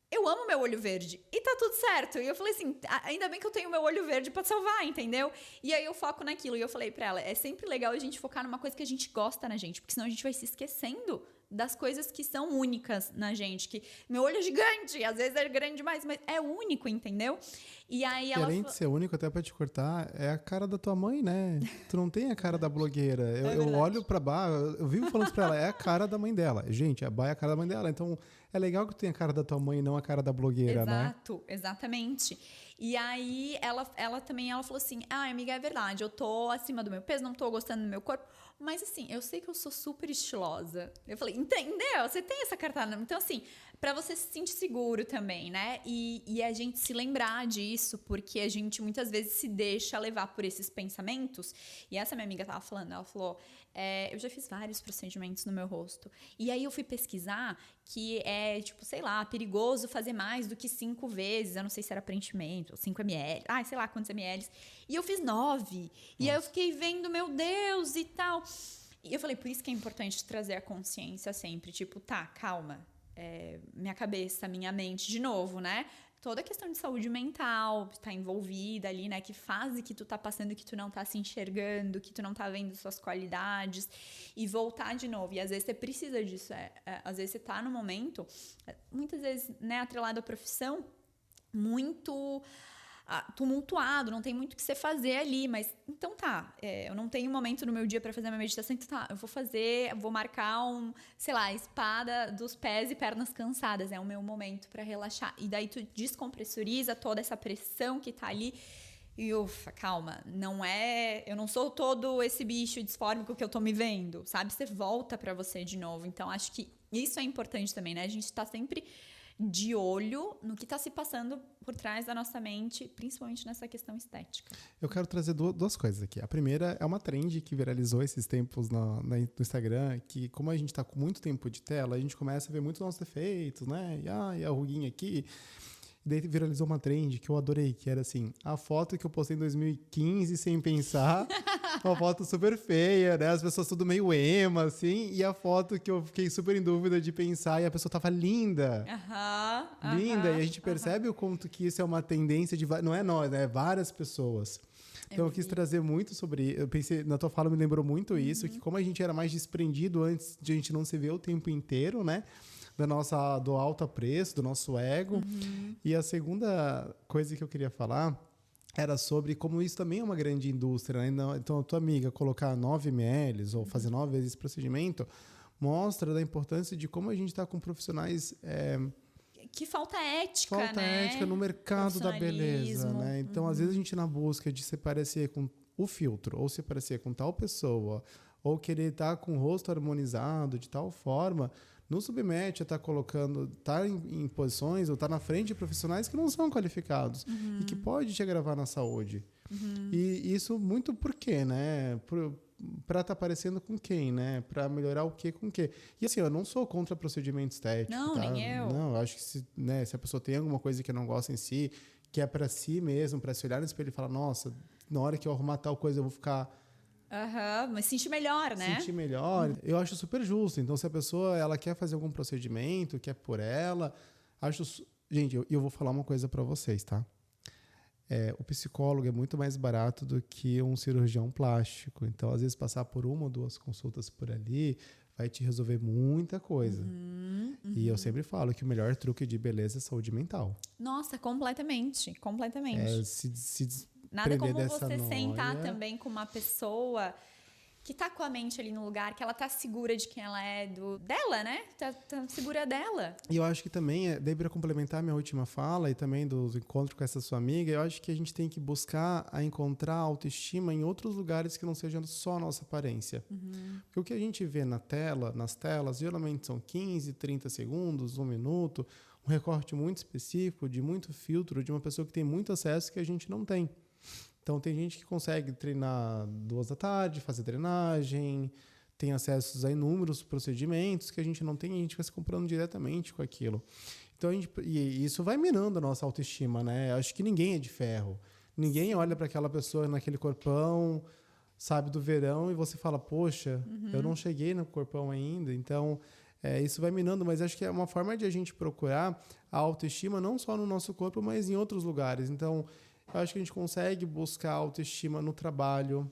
eu amo meu olho verde e tá tudo certo. E eu falei assim, ainda bem que eu tenho meu olho verde pra salvar, entendeu? E aí eu foco naquilo. E eu falei pra ela, é sempre legal a gente focar numa coisa que a gente gosta na gente, porque senão a gente vai se esquecendo das coisas que são únicas na gente. Que meu olho é gigante, às vezes é grande demais, mas é único, entendeu? E aí ela... Além de ser único, até pra te cortar, é a cara da tua mãe, né? Tu não tem a cara da blogueira. Eu olho pra Bá, eu vivo falando pra ela, é a cara da mãe dela. Gente, a Bá é a cara da mãe dela. Então, é legal que tu tenha a cara da tua mãe e não a cara da blogueira, né? Exato, exatamente. E aí, ela falou assim, amiga, é verdade, eu tô acima do meu peso, não tô gostando do meu corpo, mas assim, eu sei que eu sou super estilosa. Eu falei, entendeu? Você tem essa cartada. Então, assim, pra você se sentir seguro também, né? E a gente se lembrar disso, porque a gente muitas vezes se deixa levar por esses pensamentos. E essa minha amiga tava falando, ela falou, eu já fiz vários procedimentos no meu rosto. E aí eu fui pesquisar que é, tipo, sei lá, perigoso fazer mais do que 5 vezes. Eu não sei se era preenchimento, 5 ml, sei lá quantos ml. E eu fiz 9. E aí eu fiquei vendo, meu Deus, e tal. E eu falei, por isso que é importante trazer a consciência sempre. Tipo, tá, calma. Minha cabeça, minha mente, de novo, né? Toda a questão de saúde mental tá envolvida ali, né? Que fase que tu tá passando que tu não tá se enxergando, que tu não tá vendo suas qualidades. E voltar de novo. E às vezes você precisa disso. Às vezes você tá no momento, muitas vezes, né, atrelado à profissão, muito tumultuado, não tem muito o que você fazer ali, mas então tá, eu não tenho momento no meu dia para fazer minha meditação, então tá, eu vou marcar sei lá, espada dos pés e pernas cansadas, é o meu momento para relaxar, e daí tu descompressoriza toda essa pressão que tá ali, e ufa, calma, eu não sou todo esse bicho disfórmico que eu tô me vendo, sabe, você volta para você de novo, então acho que isso é importante também, né, a gente tá sempre de olho no que está se passando por trás da nossa mente, principalmente nessa questão estética. Eu quero trazer duas coisas aqui. A primeira é uma trend que viralizou esses tempos no Instagram, que como a gente está com muito tempo de tela, a gente começa a ver muitos nossos defeitos, né? E a ruguinha aqui. E daí viralizou uma trend que eu adorei, que era assim, a foto que eu postei em 2015 sem pensar, uma foto super feia, né? As pessoas tudo meio ema, assim, e a foto que eu fiquei super em dúvida de pensar e a pessoa tava linda. Linda, e a gente percebe o quanto que isso é uma tendência de... Não é nós, né? É várias pessoas. Então eu quis trazer muito sobre... Eu pensei, na tua fala me lembrou muito isso, que como a gente era mais desprendido antes de a gente não se ver o tempo inteiro, né? Do alto preço, do nosso ego. E a segunda coisa que eu queria falar era sobre como isso também é uma grande indústria, né? Então, a tua amiga colocar 9 ml ou fazer 9 vezes esse procedimento mostra da importância de como a gente está com profissionais... que falta ética, falta ética no mercado da beleza, né? Então, às vezes a gente na busca de se parecer com o filtro, ou se parecer com tal pessoa, ou querer estar com o rosto harmonizado de tal forma... nos submete a estar em posições ou estar na frente de profissionais que não são qualificados e que pode te agravar na saúde. E isso muito por quê, né? Para estar parecendo com quem, né? Para melhorar o quê com o quê. E assim, eu não sou contra procedimento estético. Não, tá? nem eu. Não, eu acho que se a pessoa tem alguma coisa que não gosta em si, que é para si mesmo, para se olhar no espelho e falar, nossa, na hora que eu arrumar tal coisa eu vou ficar... mas sentir melhor, né? Sentir melhor. Eu acho super justo. Então, se a pessoa ela quer fazer algum procedimento, quer por ela... Gente, eu vou falar uma coisa para vocês, tá? O psicólogo é muito mais barato do que um cirurgião plástico. Então, às vezes, passar por 1 ou 2 consultas por ali vai te resolver muita coisa. E eu sempre falo que o melhor truque de beleza é saúde mental. Nossa, completamente. Se Nada como dessa você sentar noia. também com uma pessoa que tá com a mente ali no lugar, que ela tá segura de quem ela é, dela, né? Tá segura dela. E eu acho que também, daí para complementar minha última fala e também dos encontros com essa sua amiga, eu acho que a gente tem que buscar encontrar autoestima em outros lugares que não sejam só a nossa aparência. Porque o que a gente vê nas telas, geralmente são 15, 30 segundos, 1 minuto, um recorte muito específico, de muito filtro, de uma pessoa que tem muito acesso que a gente não tem. Então, tem gente que consegue treinar 2 da tarde, fazer drenagem, tem acessos a inúmeros procedimentos que a gente não tem e a gente vai se comprando diretamente com aquilo. Então, e isso vai minando a nossa autoestima, né? Acho que ninguém é de ferro. Ninguém olha para aquela pessoa naquele corpão, sabe, do verão e você fala, poxa, eu não cheguei no corpão ainda. Então, isso vai minando, mas acho que é uma forma de a gente procurar a autoestima não só no nosso corpo, mas em outros lugares. Então, eu acho que a gente consegue buscar autoestima no trabalho.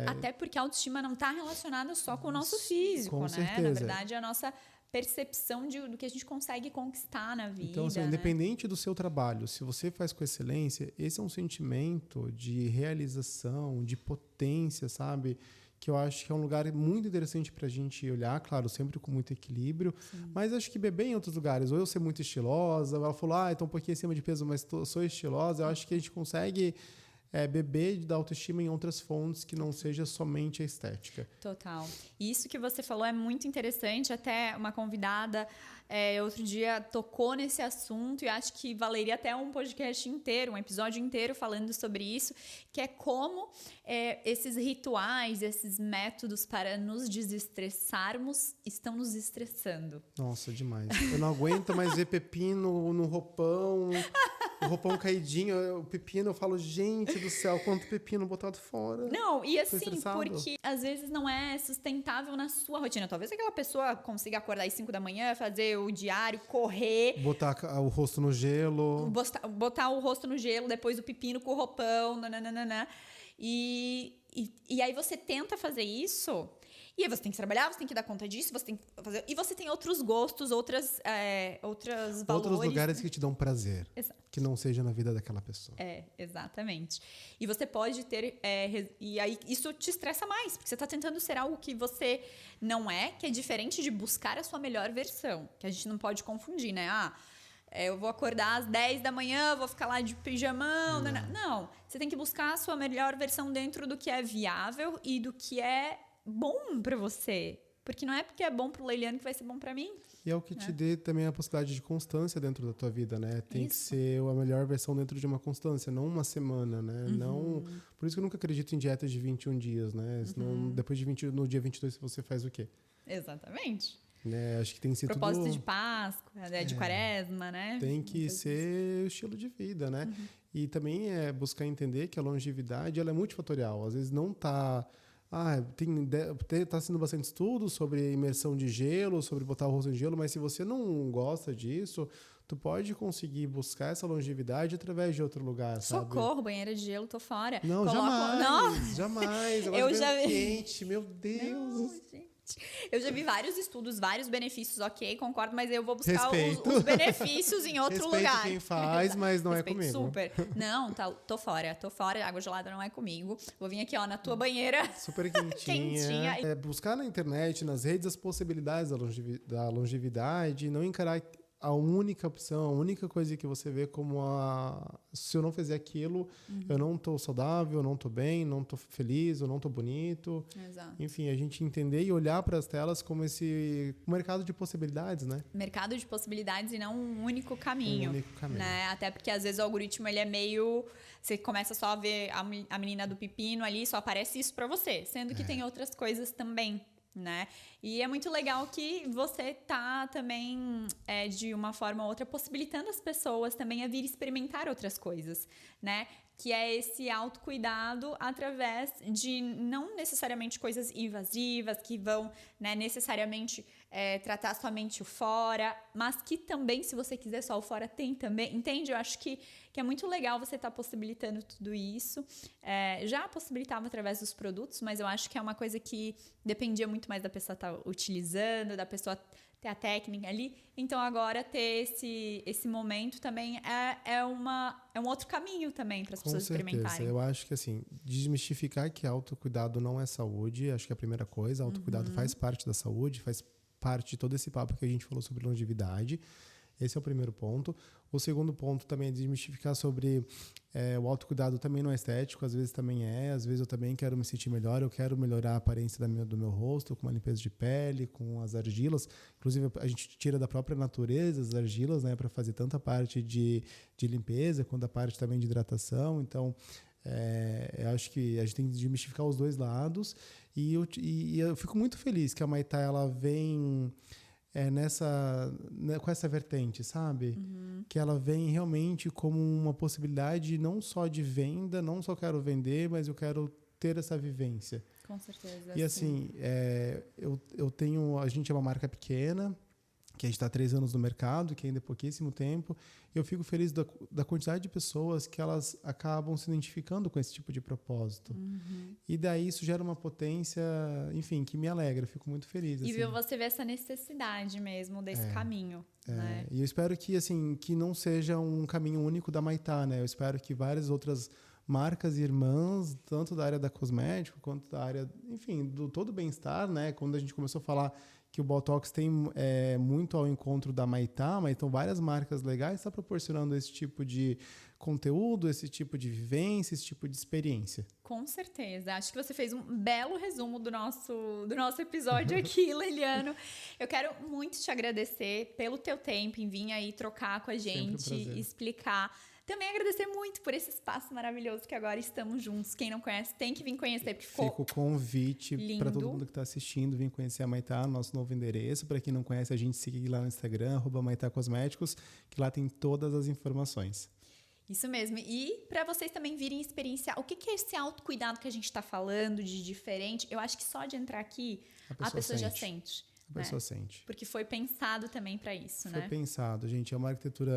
Até porque a autoestima não está relacionada só com o nosso físico, Com né? certeza. Na verdade, é a nossa percepção do que a gente consegue conquistar na vida. Então, assim, né? independente do seu trabalho, se você faz com excelência, esse é um sentimento de realização, de potência, sabe? Que eu acho que é um lugar muito interessante para a gente olhar, claro, sempre com muito equilíbrio, mas acho que beber em outros lugares, ou eu ser muito estilosa, ela falou, estou um pouquinho acima de peso, mas sou estilosa, eu acho que a gente consegue beber da autoestima em outras fontes que não seja somente a estética. Total. Isso que você falou é muito interessante, até uma convidada outro dia tocou nesse assunto e acho que valeria até um podcast inteiro, um episódio inteiro falando sobre isso, que é como esses rituais, esses métodos para nos desestressarmos estão nos estressando. Nossa, demais. Eu não aguento mais ver pepino no roupão, o roupão caidinho, o pepino, eu falo, gente do céu, quanto pepino botado fora. Não, e assim, estressado. porque às vezes não é sustentável na sua rotina. Talvez aquela pessoa consiga acordar às 5 da manhã, fazer o diário, correr, Botar o rosto no gelo. botar o rosto no gelo, depois o pepino com o roupão, nananana. E aí você tenta fazer isso, e aí você tem que trabalhar, você tem que dar conta disso, você tem que fazer, e você tem outros gostos, outros valores. Outros lugares que te dão prazer. Exato. Que não seja na vida daquela pessoa. Exatamente. E você pode ter... e aí isso te estressa mais, porque você está tentando ser algo que você não é, que é diferente de buscar a sua melhor versão. Que a gente não pode confundir, né? Eu vou acordar às 10 da manhã, vou ficar lá de pijamão. Não, você tem que buscar a sua melhor versão dentro do que é viável e do que é bom para você. Porque não é porque é bom pro Leiliane que vai ser bom para mim. E é o que te dê também a possibilidade de constância dentro da tua vida, né? Tem que ser a melhor versão dentro de uma constância, não uma semana, né? Não, por isso que eu nunca acredito em dietas de 21 dias, né? Senão, depois de no dia 22 você faz o quê? Exatamente. Acho que tem que ser propósito de Páscoa, de Quaresma, né? Tem que ser o estilo de vida, né? E também buscar entender que a longevidade ela é multifatorial. Às vezes não está... tá sendo bastante estudo sobre imersão de gelo, sobre botar o rosto em gelo, mas se você não gosta disso, tu pode conseguir buscar essa longevidade através de outro lugar, sabe? Socorro, banheira de gelo, tô fora. Não, jamais. Eu já vi. Quente, meu Deus. Não, gente. Eu já vi vários estudos, vários benefícios, ok, concordo, mas eu vou buscar os benefícios em outro Respeito lugar. quem faz, mas não Respeito é comigo. Super. Não, tô fora, água gelada não é comigo. Vou vir aqui, na tua banheira. Super quentinha. Buscar na internet, nas redes, as possibilidades da longevidade, não encarar a única opção, a única coisa que você vê como se eu não fizer aquilo, eu não tô saudável, eu não tô bem, não tô feliz, eu não tô bonito. Exato. Enfim, a gente entender e olhar para as telas como esse mercado de possibilidades, né? Mercado de possibilidades e não um único caminho. Né? Até porque às vezes o algoritmo ele é meio... Você começa só a ver a menina do pepino ali, só aparece isso para você. Sendo que tem outras coisas também. Né? E é muito legal que você tá também de uma forma ou outra possibilitando as pessoas também a vir experimentar outras coisas, né? Que é esse autocuidado através de não necessariamente coisas invasivas que vão, né, necessariamente tratar somente o fora, mas que também, se você quiser só o fora, tem também, entende? Eu acho que que é muito legal você estar possibilitando tudo isso. Já possibilitava através dos produtos, mas eu acho que é uma coisa que dependia muito mais da pessoa estar utilizando, da pessoa ter a técnica ali. Então, agora ter esse momento também é um outro caminho também para as pessoas experimentarem. Eu acho que, assim, desmistificar que autocuidado não é saúde, acho que é a primeira coisa. Autocuidado faz parte da saúde, faz parte de todo esse papo que a gente falou sobre longevidade. Esse é o primeiro ponto. O segundo ponto também é desmistificar sobre o autocuidado também não é estético, às vezes também às vezes eu também quero me sentir melhor, eu quero melhorar a aparência do meu rosto, com uma limpeza de pele, com as argilas. Inclusive, a gente tira da própria natureza as argilas, né, para fazer tanto a parte de limpeza, quanto a parte também de hidratação. Então, eu acho que a gente tem que desmistificar os dois lados. E eu fico muito feliz que a Maitá, ela vem... com essa vertente, sabe? Que ela vem realmente como uma possibilidade não só de venda, não só quero vender, mas eu quero ter essa vivência. Com certeza. E assim, a gente é uma marca pequena, que a gente está há 3 anos no mercado, que ainda é pouquíssimo tempo. Eu fico feliz da quantidade de pessoas que elas acabam se identificando com esse tipo de propósito. E daí isso gera uma potência, enfim, que me alegra. Eu fico muito feliz. E assim. você vê essa necessidade mesmo desse caminho. Né? E eu espero que, assim, que não seja um caminho único da Maitá, né? Eu espero que várias outras marcas irmãs, tanto da área da cosmético, quanto da área, enfim, do todo bem-estar, né? Quando a gente começou a falar que o Botox tem muito ao encontro da Maitá, mas então várias marcas legais estão proporcionando esse tipo de conteúdo, esse tipo de vivência, esse tipo de experiência. Com certeza. Acho que você fez um belo resumo do nosso episódio aqui, Leliano. Eu quero muito te agradecer pelo teu tempo em vir aí trocar com a gente, explicar. Também agradecer muito por esse espaço maravilhoso que agora estamos juntos. Quem não conhece tem que vir conhecer, porque Fica o convite para todo mundo que está assistindo vir conhecer a Maitá, nosso novo endereço. Para quem não conhece, a gente segue lá no Instagram, @Maitá_Cosméticos, que lá tem todas as informações. Isso mesmo. E para vocês também virem experienciar o que é esse autocuidado que a gente está falando de diferente, eu acho que só de entrar aqui, a pessoa já sente. A pessoa sente. Porque foi pensado também para isso, né? Foi pensado, gente. É uma arquitetura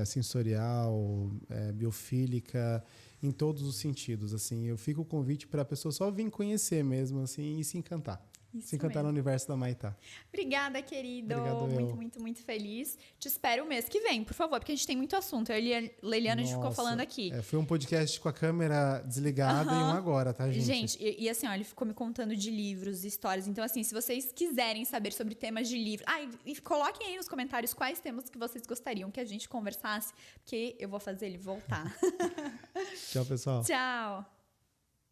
sensorial, biofílica, em todos os sentidos. Assim, eu fico o convite para a pessoa só vir conhecer mesmo, assim, e se encantar. Isso se encantar mesmo. no universo da Maitá. Obrigada, querido. Obrigado, muito, muito, muito feliz. Te espero o mês que vem, por favor, porque a gente tem muito assunto. Eu e a Leliana, a gente ficou falando aqui. Foi um podcast com a câmera desligada e um agora, tá, gente? Gente, e assim, ó, ele ficou me contando de livros, histórias. Então, assim, se vocês quiserem saber sobre temas de livro... e coloquem aí nos comentários quais temas que vocês gostariam que a gente conversasse, porque eu vou fazer ele voltar. Tchau, pessoal. Tchau.